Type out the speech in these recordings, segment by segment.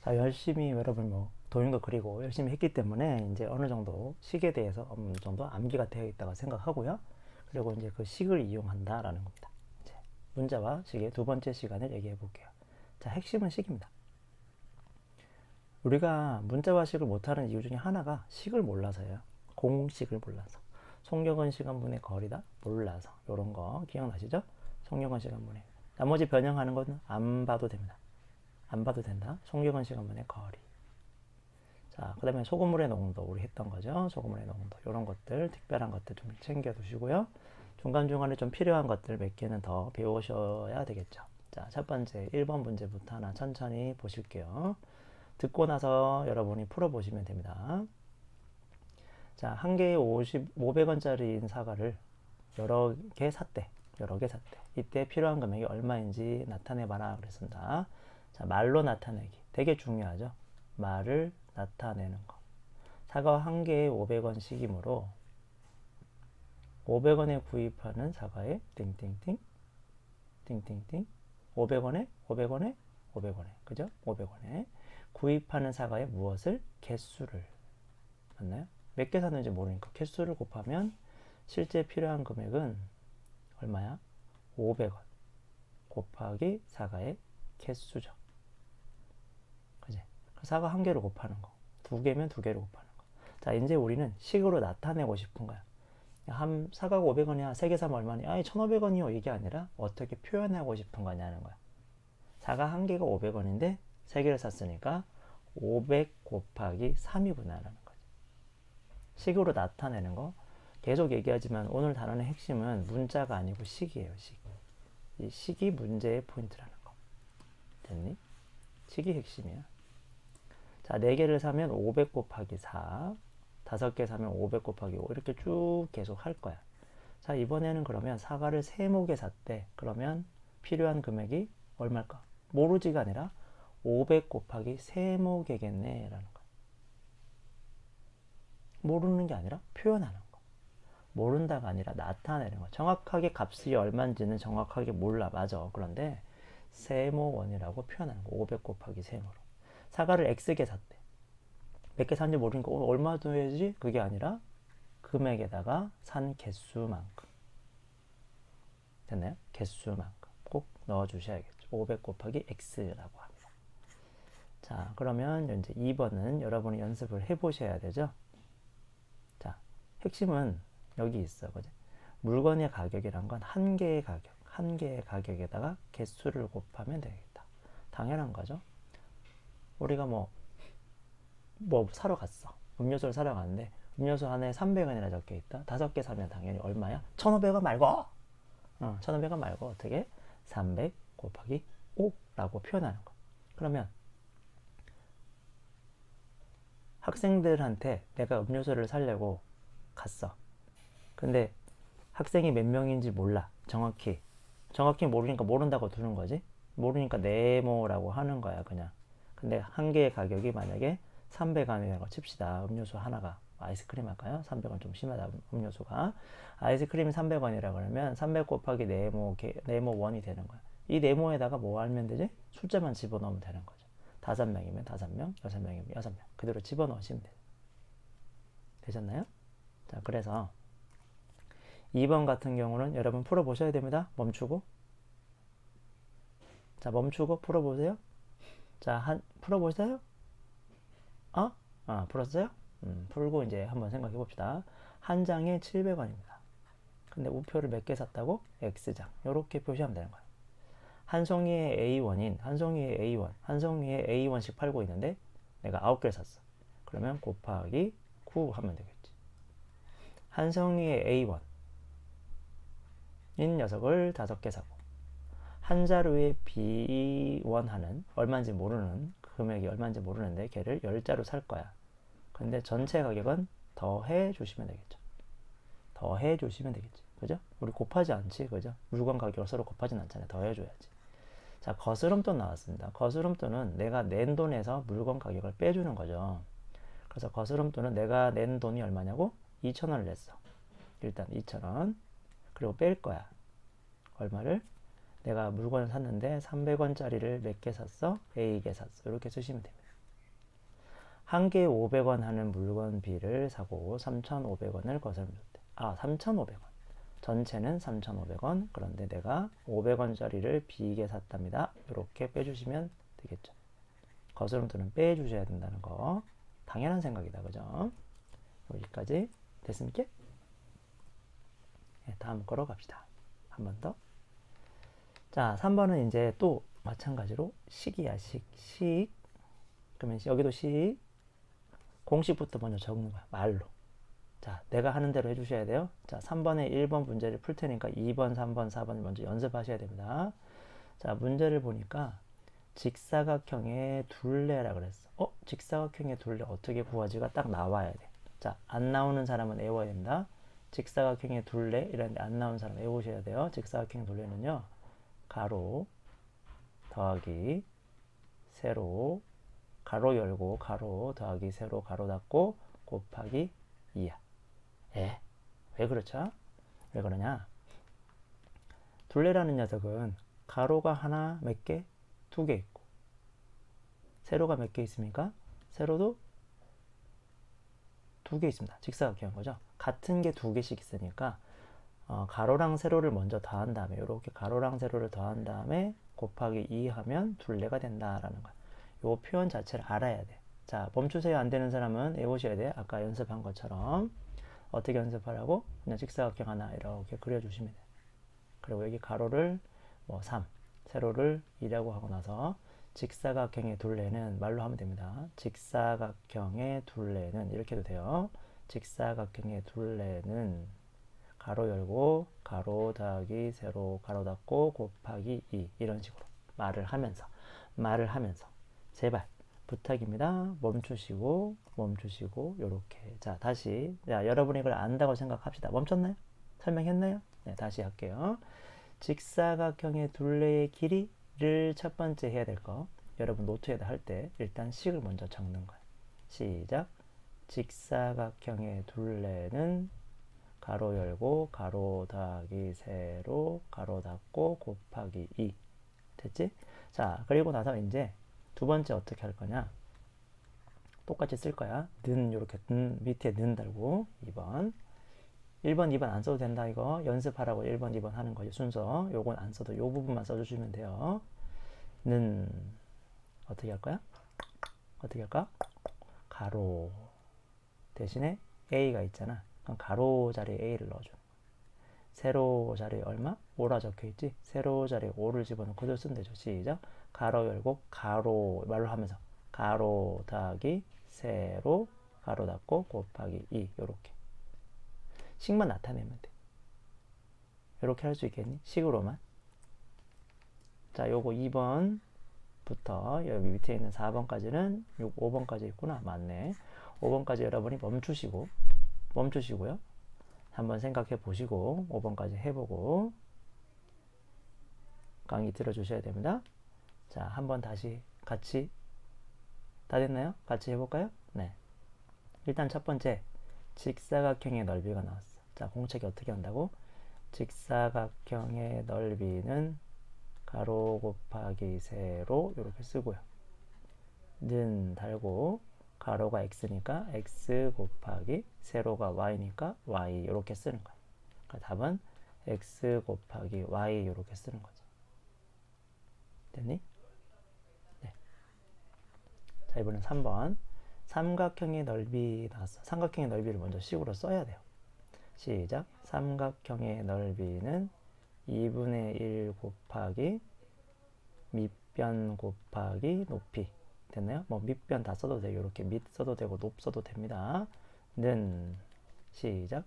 자, 열심히 여러분 뭐 도형도 그리고 열심히 했기 때문에 이제 어느 정도 식에 대해서 어느 정도 암기가 되어 있다고 생각하고요. 그리고 이제 그 식을 이용한다라는 겁니다. 이제 문자와 식의 두 번째 시간을 얘기해 볼게요. 자, 핵심은 식입니다. 우리가 문자와 식을 못하는 이유 중에 하나가 식을 몰라서예요. 공식을 몰라서. 송경은 시간분의 거리다 몰라서. 요런 거 기억나시죠? 송경은 시간분의. 나머지 변형하는 건 안 봐도 됩니다. 안 봐도 된다. 송경은 시간분의 거리. 자, 그 다음에 소금물의 농도 우리 했던 거죠. 소금물의 농도 이런 것들 특별한 것들 좀 챙겨 두시고요. 중간중간에 좀 필요한 것들 몇 개는 더 배우셔야 되겠죠. 자, 첫 번째 1번 문제부터 하나 천천히 보실게요. 듣고 나서 여러분이 풀어보시면 됩니다. 자, 한 개에 500원짜리인 사과를 여러 개 샀대. 여러 개 샀대. 이때 필요한 금액이 얼마인지 나타내봐라 그랬습니다. 자, 말로 나타내기. 되게 중요하죠. 말을 나타내는 거. 사과 한 개에 500원씩이므로 500원에 구입하는 사과에 띵띵띵 띵띵띵 500원에 500원에 500원에 그죠? 500원에 구입하는 사과에 무엇을? 개수를 맞나요? 몇 개 샀는지 모르니까 개수를 곱하면 실제 필요한 금액은 얼마야? 500원 곱하기 사과의 개수죠. 그지? 사과 한 개로 곱하는 거. 두 개면 두 개로 곱하는 거. 자, 이제 우리는 식으로 나타내고 싶은 거야. 한 사과가 500원이야. 세 개 사면 얼마니? 아니, 1,500원이요. 이게 아니라 어떻게 표현하고 싶은 거냐는 거야. 사과 한 개가 500원인데 세 개를 샀으니까 500 곱하기 3이구나라는 거지. 식으로 나타내는 거. 계속 얘기하지만 오늘 단원의 핵심은 문자가 아니고 식이에요. 식. 이 식이 문제의 포인트라는 거. 됐니? 식이 핵심이야. 자, 4개를 사면 500 곱하기 4, 5개 사면 500 곱하기 5 이렇게 쭉 계속 할 거야. 자, 이번에는 그러면 사과를 3모개 샀대. 그러면 필요한 금액이 얼마일까? 모르지가 아니라 500 곱하기 3모개겠네 라는 거야. 모르는 게 아니라 표현하는 거. 모른다가 아니라 나타내는 거. 정확하게 값이 얼마인지는 정확하게 몰라. 맞아. 그런데 세모원이라고 표현하는 거. 500 곱하기 세모로. 사과를 X개 샀대. 몇 개 샀는지 모르니까 얼마 줘야지? 그게 아니라 금액에다가 산 개수만큼. 됐나요? 개수만큼 꼭 넣어주셔야겠죠. 500 곱하기 X라고 합니다. 자, 그러면 이제 2번은 여러분이 연습을 해보셔야 되죠. 자, 핵심은 여기 있어. 그지? 물건의 가격이란 건 한 개의 가격, 한 개의 가격에다가 개수를 곱하면 되겠다. 당연한 거죠. 우리가 뭐 사러 갔어. 음료수를 사러 갔는데 음료수 안에 300원이나 적혀 있다. 5개 사면 당연히 얼마야? 1,500원 말고 1,500원 말고 어떻게? 300 곱하기 5라고 표현하는 거. 그러면 학생들한테 내가 음료수를 사려고 갔어. 근데 학생이 몇 명인지 몰라. 정확히 모르니까 모른다고 두는 거지. 모르니까 네모라고 하는 거야 그냥. 근데 한 개의 가격이 만약에 300원이라고 칩시다. 음료수 하나가. 아이스크림 할까요? 300원 좀 심하다. 음료수가. 아이스크림이 300원이라 그러면 300 곱하기 네모 원이 되는 거야. 이 네모에다가 뭐 하면 되지? 숫자만 집어넣으면 되는 거죠. 5명이면 5명, 6명이면 6명. 그대로 집어넣으시면 돼요. 되셨나요? 자, 그래서 2번 같은 경우는 여러분 풀어보셔야 됩니다. 멈추고. 자, 멈추고 풀어보세요. 자, 풀어보세요. 풀었어요? 풀고 이제 한번 생각해 봅시다. 한 장에 700원입니다. 근데 우표를 몇 개 샀다고? X장. 이렇게 표시하면 되는 거예요. 한 송이의 A1인, 한 송이의 A1, 한 송이의 A1씩 팔고 있는데 내가 9개를 샀어. 그러면 곱하기 9 하면 되겠지. 한 송이의 A1인 녀석을 5개 사고 한 자루에 B1 하는 얼마인지 모르는 금액이 얼마인지 모르는데 걔를 10자루 살 거야. 근데 전체 가격은 더해 주시면 되겠죠. 더해 주시면 되겠지. 그죠? 우리 곱하지 않지. 그죠? 물건 가격을 서로 곱하진 않잖아요. 더해 줘야지. 자, 거스름돈 나왔습니다. 거스름돈은 내가 낸 돈에서 물건 가격을 빼주는 거죠. 그래서 거스름돈은 내가 낸 돈이 얼마냐고? 2,000원을 냈어. 일단 2,000원. 그리고 뺄 거야. 얼마를? 내가 물건을 샀는데 300원짜리를 몇 개 샀어? A개 샀어. 이렇게 쓰시면 됩니다. 한 개에 500원 하는 물건 B를 사고 3,500원을 거스르면 돼. 3,500원. 전체는 3,500원. 그런데 내가 500원짜리를 B개 샀답니다. 이렇게 빼주시면 되겠죠. 거스름돈은 빼주셔야 된다는 거. 당연한 생각이다. 그죠? 여기까지 됐습니까? 네, 다음 거로 갑시다. 한 번 더. 자, 3번은 이제 또 마찬가지로 식이야. 식. 그러면 여기도 식. 공식부터 먼저 적는 거야. 말로. 자, 내가 하는 대로 해주셔야 돼요. 자, 3번에 1번 문제를 풀 테니까 2번, 3번, 4번 먼저 연습하셔야 됩니다. 자, 문제를 보니까 직사각형의 둘레라 그랬어. 직사각형의 둘레 어떻게 구하지가 딱 나와야 돼. 자, 안 나오는 사람은 외워야 된다. 직사각형의 둘레 이런데 안 나오는 사람 외우셔야 돼요. 직사각형 둘레는요. 가로 더하기 세로 가로 열고 가로 더하기 세로 가로 닫고 곱하기 2야. 왜 그렇죠? 왜 그러냐? 둘레라는 녀석은 가로가 하나 몇 개? 2개 있고 세로가 몇 개 있습니까? 세로도 2개 있습니다. 직사각형인 거죠. 같은 게 2개씩 있으니까 가로랑 세로를 먼저 더한 다음에 이렇게 가로랑 세로를 더한 다음에 곱하기 2 하면 둘레가 된다라는 거야. 이 표현 자체를 알아야 돼. 자, 멈추세요 안 되는 사람은 외우셔야 돼. 아까 연습한 것처럼. 어떻게 연습하라고? 그냥 직사각형 하나 이렇게 그려주시면 돼. 그리고 여기 가로를 3, 세로를 2라고 하고 나서 직사각형의 둘레는 말로 하면 됩니다. 직사각형의 둘레는 이렇게 해도 돼요. 직사각형의 둘레는 가로 열고 가로 더하기 세로 가로 닫고 곱하기 2 이런 식으로 말을 하면서 제발 부탁입니다. 멈추시고 요렇게. 자, 다시. 자, 여러분이 이걸 안다고 생각합시다. 멈췄나요? 설명했나요? 네, 다시 할게요. 직사각형의 둘레의 길이를 첫 번째 해야 될 거. 여러분 노트에다 할 때 일단 식을 먼저 적는 거예요. 시작. 직사각형의 둘레는 가로 열고 가로 더하기 세로 가로 닫고 곱하기 2. 됐지? 자, 그리고 나서 이제 두 번째 어떻게 할 거냐? 똑같이 쓸 거야. 는 이렇게 밑에 는 달고 2번. 1번, 2번 안 써도 된다. 이거 연습하라고 1번, 2번 하는 거지. 순서. 요건 안 써도 요 부분만 써주시면 돼요. 는 어떻게 할 거야? 어떻게 할까? 가로 대신에 A가 있잖아. 그럼 가로 자리에 A를 넣어줘. 세로 자리에 얼마? 5라 적혀있지? 세로 자리에 5를 집어넣고 그대로 쓰면 되죠. 시작. 가로 열고 가로 말로 하면서 가로 더하기 세로 가로 닫고 곱하기 2 요렇게 식만 나타내면 돼. 요렇게 할 수 있겠니? 식으로만. 자, 요거 2번부터 여기 밑에 있는 4번까지는 5번까지 있구나. 맞네. 5번까지 여러분이 멈추시고요. 한번 생각해 보시고 5번까지 해보고 강의 들어주셔야 됩니다. 자, 한번 다시 같이 다 됐나요? 같이 해볼까요? 네. 일단 첫 번째 직사각형의 넓이가 나왔어. 자, 공책이 어떻게 한다고? 직사각형의 넓이는 가로 곱하기 세로 이렇게 쓰고요. 는 달고 가로가 x니까 x 곱하기 세로가 y니까 y 이렇게 쓰는 거야. 그러니까 답은 x 곱하기 y 이렇게 쓰는 거지. 됐니? 네. 자, 이번엔 3번. 삼각형의 넓이 나왔어. 삼각형의 넓이를 먼저 식으로 써야 돼요. 시작. 삼각형의 넓이는 2분의 1 곱하기 밑변 곱하기 높이. 됐나요? 뭐 밑변 다 써도 돼요. 이렇게 밑 써도 되고 높 써도 됩니다. 는 시작.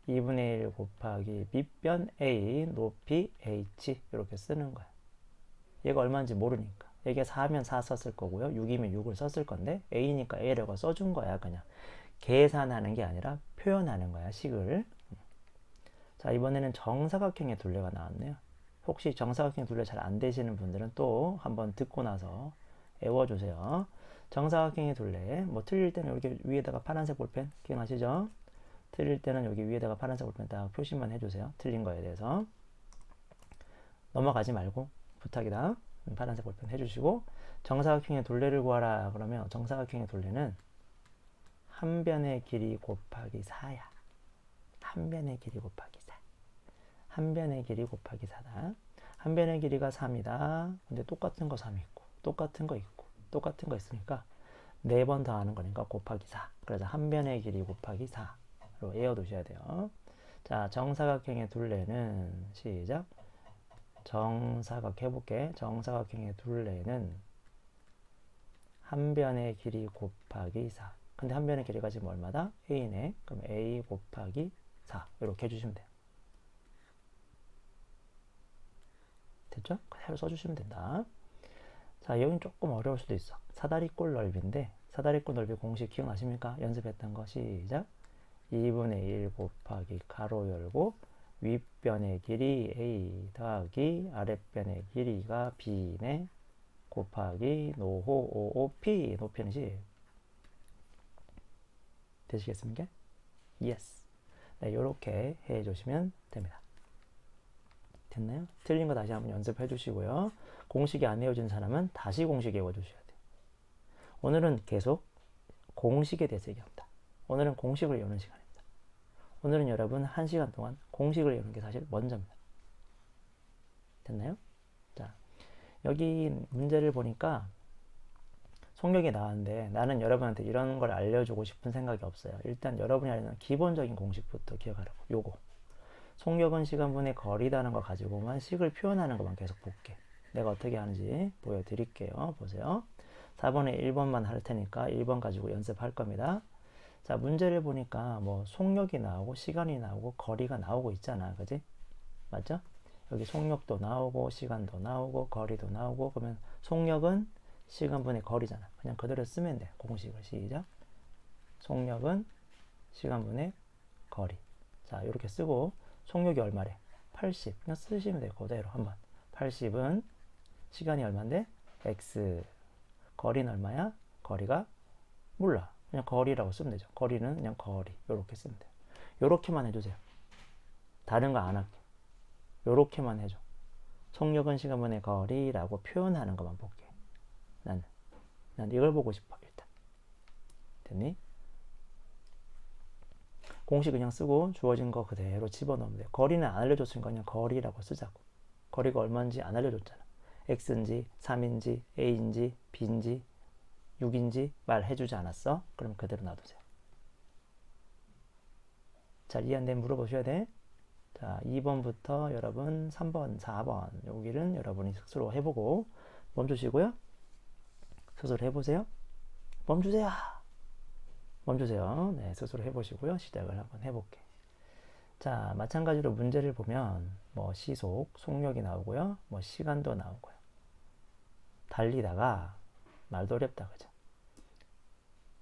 2분의 1 곱하기 밑변 A 높이 H 이렇게 쓰는 거야. 얘가 얼마인지 모르니까. 이게 4면 4 썼을 거고요. 6이면 6을 썼을 건데 A니까 A라고 써준 거야. 그냥 계산하는 게 아니라 표현하는 거야. 식을. 자, 이번에는 정사각형의 둘레가 나왔네요. 혹시 정사각형 둘레 잘 안 되시는 분들은 또 한번 듣고 나서 외워주세요. 정사각형의 둘레. 뭐 틀릴 때는 이렇게 위에다가 파란색 볼펜 기억나시죠? 틀릴 때는 여기 위에다가 파란색 볼펜 딱 표시만 해주세요. 틀린 거에 대해서. 넘어가지 말고 부탁이다. 파란색 볼펜 해주시고 정사각형의 둘레를 구하라. 그러면 정사각형의 둘레는 한 변의 길이 곱하기 4야. 한 변의 길이 곱하기 4. 한 변의 길이 곱하기 4다. 한 변의 길이가 3이다. 근데 똑같은 거 3 있고 똑같은 거 있고 똑같은 거 있으니까 4번 더하는 거니까 곱하기 4. 그래서 한 변의 길이 곱하기 4로 외워두셔야 돼요. 자, 정사각형의 둘레는 시작. 정사각 해볼게. 정사각형의 둘레는 한 변의 길이 곱하기 4. 근데 한 변의 길이가 지금 얼마다? a네. 그럼 a 곱하기 4 이렇게 해주시면 돼요. 됐죠? 그대로 써주시면 된다. 자, 여긴 조금 어려울 수도 있어. 사다리꼴 넓이인데 사다리꼴 넓이 공식 기억나십니까? 연습했던 거 시작. 2분의 1 곱하기 가로 열고 윗변의 길이 a 더하기 아랫변의 길이가 b네 곱하기 노호 5p 높이는 10. 되시겠습니까? Yes. 네, 이렇게 해주시면 됩니다. 됐나요? 틀린 거 다시 한번 연습해 주시고요. 공식이 안 외워진 사람은 다시 공식 외워주셔야 돼요. 오늘은 계속 공식에 대해서 얘기합니다. 오늘은 공식을 외우는 시간입니다. 오늘은 여러분 1시간 동안 공식을 외우는 게 사실 먼저입니다. 됐나요? 자, 여기 문제를 보니까 속력이 나왔는데 나는 여러분한테 이런 걸 알려주고 싶은 생각이 없어요. 일단 여러분이 알려는 기본적인 공식부터 기억하라고. 요거. 속력은 시간분의 거리다는 거 가지고만 식을 표현하는 것만 계속 볼게. 내가 어떻게 하는지 보여드릴게요. 보세요. 4번에 1번만 할 테니까 1번 가지고 연습할 겁니다. 자, 문제를 보니까 뭐 속력이 나오고 시간이 나오고 거리가 나오고 있잖아. 그지? 맞죠? 여기 속력도 나오고 시간도 나오고 거리도 나오고 그러면 속력은 시간분의 거리잖아. 그냥 그대로 쓰면 돼. 공식을 시작. 속력은 시간분의 거리. 자, 이렇게 쓰고 속력이 얼마래? 80. 그냥 쓰시면 돼요. 그대로 한번. 80은 시간이 얼마인데? x. 거리는 얼마야? 거리가 몰라. 그냥 거리라고 쓰면 되죠. 거리는 그냥 거리. 이렇게 쓰면 돼요. 이렇게만 해주세요. 다른 거 안 할게. 이렇게만 해줘. 속력은 시간분의 거리라고 표현하는 것만 볼게. 난 이걸 보고 싶어. 일단. 됐니? 공식 그냥 쓰고 주어진 거 그대로 집어넣으면 돼요. 거리는 안 알려줬으니까 그냥 거리라고 쓰자고. 거리가 얼마인지 안 알려줬잖아. x인지 3인지 a인지 b인지 6인지 말해주지 않았어? 그럼 그대로 놔두세요. 자, 이해 안 되면 물어보셔야 돼. 자, 2번부터 여러분 3번, 4번 여기는 여러분이 스스로 해보고 멈추시고요. 스스로 해보세요. 멈추세요. 멈추세요. 네, 스스로 해보시고요. 시작을 한번 해볼게. 자, 마찬가지로 문제를 보면 뭐 시속, 속력이 나오고요. 뭐 시간도 나오고요. 달리다가 말도 어렵다, 그죠?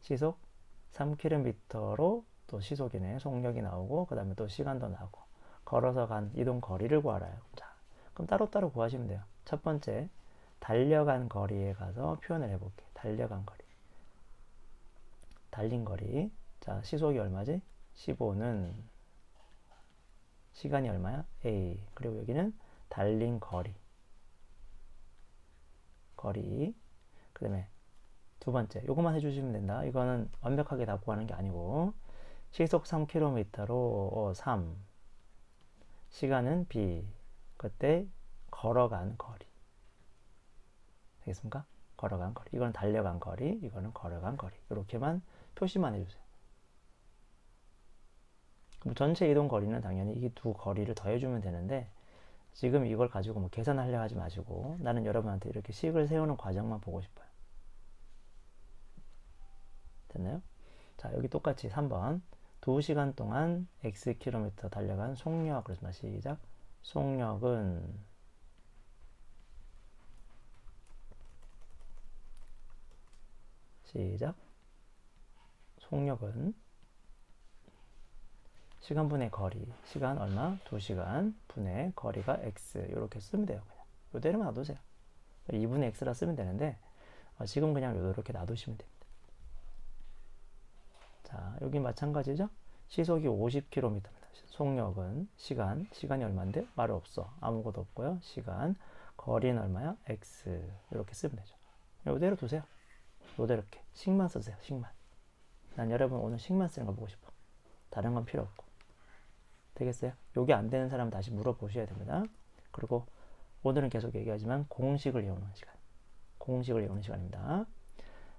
시속 3km로 또 시속이네. 속력이 나오고 그 다음에 또 시간도 나오고 걸어서 간 이동 거리를 구하라요. 자, 그럼 따로따로 구하시면 돼요. 첫 번째, 달려간 거리에 가서 표현을 해볼게. 달려간 거리. 달린 거리. 자, 시속이 얼마지? 15는 시간이 얼마야? a. 그리고 여기는 달린 거리. 거리. 그 다음에 두 번째, 요것만 해주시면 된다. 이거는 완벽하게 다 구하는 게 아니고 시속 3km로 3. 시간은 b. 그때 걸어간 거리. 되겠습니까? 걸어간 거리. 이건 달려간 거리. 이거는 걸어간 거리. 이렇게만 표시만 해주세요. 그럼 전체 이동 거리는 당연히 이 두 거리를 더해주면 되는데 지금 이걸 가지고 뭐 계산하려 하지 마시고 나는 여러분한테 이렇게 식을 세우는 과정만 보고 싶어요. 됐나요? 자, 여기 똑같이 3번 2시간 동안 xkm 달려간 속력. 그래서 시작. 속력은 시작. 속력은 시간분의 거리. 시간 얼마? 2시간 분의 거리가 x. 이렇게 쓰면 돼요. 그냥 이대로만 놔두세요. 2분의 x라 쓰면 되는데 지금 그냥 이렇게 놔두시면 됩니다. 자, 여기 마찬가지죠? 시속이 50km입니다. 속력은 시간이 얼마인데? 말 없어. 아무것도 없고요. 시간, 거리는 얼마야? x. 이렇게 쓰면 되죠. 이대로 두세요. 이대로 이렇게 식만 쓰세요. 식만. 난 여러분 오늘 식만 쓰는 거 보고 싶어. 다른 건 필요 없고. 되겠어요? 요게 안 되는 사람은 다시 물어보셔야 됩니다. 그리고 오늘은 계속 얘기하지만 공식을 외우는 시간. 공식을 외우는 시간입니다.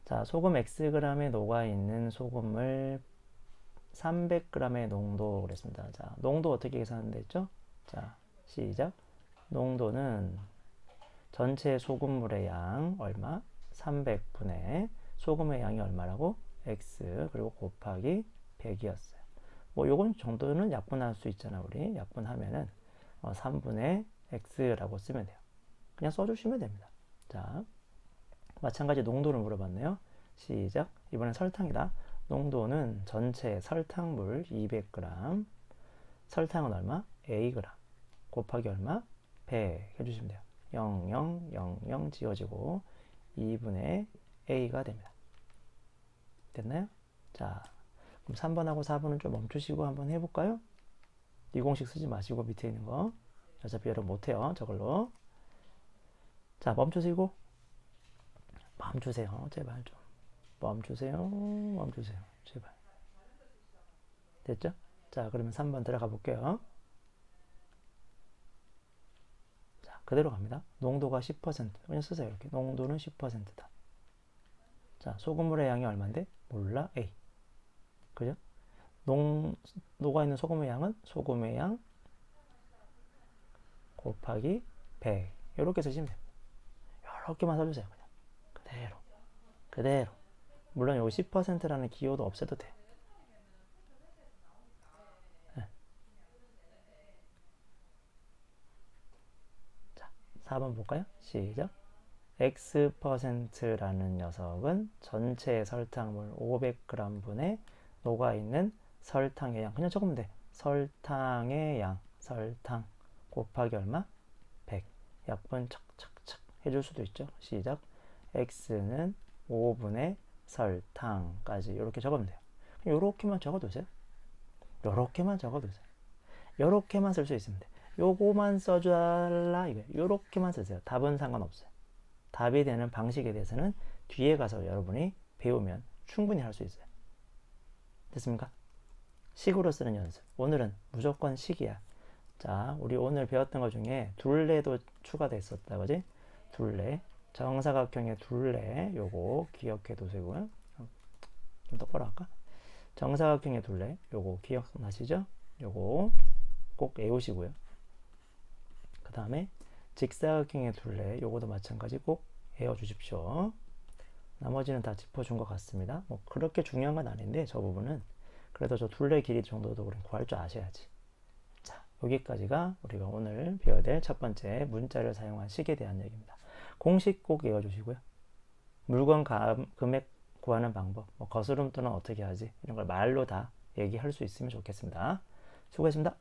자, 소금 Xg에 녹아있는 소금을 300g의 농도 그랬습니다. 자, 농도 어떻게 계산하는데 했죠? 자, 시작. 농도는 전체 소금물의 양 얼마? 300분의 소금의 양이 얼마라고? X 그리고 곱하기 100이었어요. 뭐 요건 정도는 약분할 수 있잖아. 우리 약분하면은 3분의 X라고 쓰면 돼요. 그냥 써주시면 됩니다. 자, 마찬가지 농도를 물어봤네요. 시작. 이번엔 설탕이다. 농도는 전체 설탕물 200g, 설탕은 얼마? Ag 곱하기 얼마? 100 해주시면 돼요. 0, 0, 0, 0 지워지고 2분의 A가 됩니다. 됐나요? 자, 그럼 3번하고 4번은 좀 멈추시고 한번 해볼까요? 이 공식 쓰지 마시고 밑에 있는 거. 어차피 여러분 못해요. 저걸로. 자, 멈추시고. 멈추세요. 제발 좀. 멈추세요. 멈추세요. 제발. 됐죠? 자, 그러면 3번 들어가 볼게요. 자, 그대로 갑니다. 농도가 10%. 그냥 쓰세요. 이렇게. 농도는 10%다. 자, 소금물의 양이 얼마인데? 몰라. A. 그죠? 녹아있는 소금의 양은 소금의 양 곱하기 100. 이렇게 쓰시면 됩니다. 이렇게만 써주세요. 그냥. 그대로. 그대로. 물론 여기 10%라는 기호도 없애도 돼. 네. 자, 4번 볼까요? 시작. X%라는 녀석은 전체 설탕물 500g분에 녹아있는 설탕의 양. 그냥 적으면 돼. 설탕의 양. 설탕 곱하기 얼마? 100. 약분 착착착 해줄 수도 있죠. 시작. X는 5분의 설탕까지 이렇게 적으면 돼요. 이렇게만 적어두세요. 이렇게만 적어두세요. 이렇게만 쓸 수 있으면 돼. 요거만 써줘라 이거예요. 요렇게만 쓰세요. 답은 상관없어요. 답이 되는 방식에 대해서는 뒤에 가서 여러분이 배우면 충분히 할 수 있어요. 됐습니까? 식으로 쓰는 연습. 오늘은 무조건 식이야. 자, 우리 오늘 배웠던 것 중에 둘레도 추가되어 있었다. 그지? 둘레. 정사각형의 둘레. 요거 기억해 두시고요. 좀 똑바로 할까? 정사각형의 둘레. 요거 기억나시죠? 요거 꼭 외우시고요. 그 다음에 직사각형의 둘레. 요거도 마찬가지 꼭 외워주십시오. 나머지는 다 짚어준 것 같습니다. 뭐 그렇게 중요한 건 아닌데 저 부분은 그래도 저 둘레 길이 정도도 우린 구할 줄 아셔야지. 자, 여기까지가 우리가 오늘 배워야 될 첫 번째 문자를 사용한 식에 대한 얘기입니다. 공식 꼭 외워주시고요. 물건 금액 구하는 방법, 뭐 거스름 또는 어떻게 하지 이런 걸 말로 다 얘기할 수 있으면 좋겠습니다. 수고했습니다.